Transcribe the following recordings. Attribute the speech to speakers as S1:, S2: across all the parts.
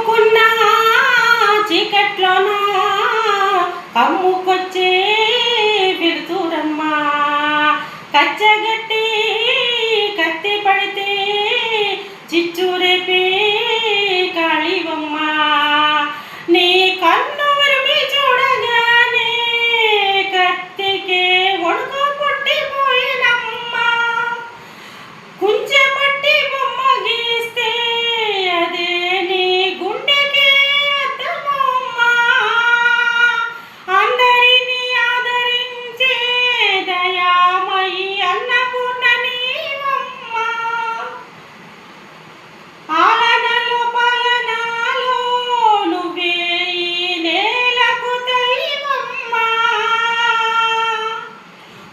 S1: కమ్ముకున్న చీకట్లోన కమ్ముకొచ్చే వెలుతురమ్మా. కచ్చగట్టి కత్తి పడితే చిచ్చు రేపే కాళీవమ్మా. నీ కన్ను ఉరిమి చూడగానే కత్తికే ఒడుగు పుట్టిపోయినమ్మా. కుంచె పట్టి బొమ్మ గీస్తే అదే నీ గుండెకే అర్థమమ్మా. అందరినీ ఆదరించే దయామయి అన్నపూర్ణ నీవమ్మా. ఆలనలో పాలనలో నువ్వే ఈ నేలకు తల్లివమ్మా.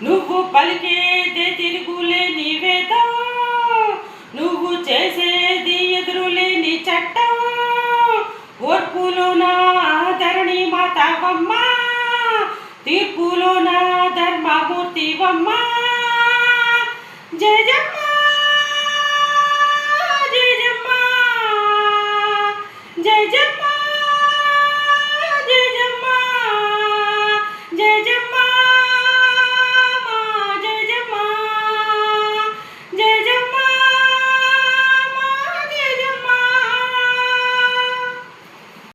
S1: నువ్వు పలికేదే తిరుగులేని వేదం, నువ్వు చేసేది ఎదురులేని చట్టం. ఓర్పులో నా ధరణి మాతవమ్మా, తీర్పులో నా ధర్మమూర్తివమ్మా. జయ జమ్మ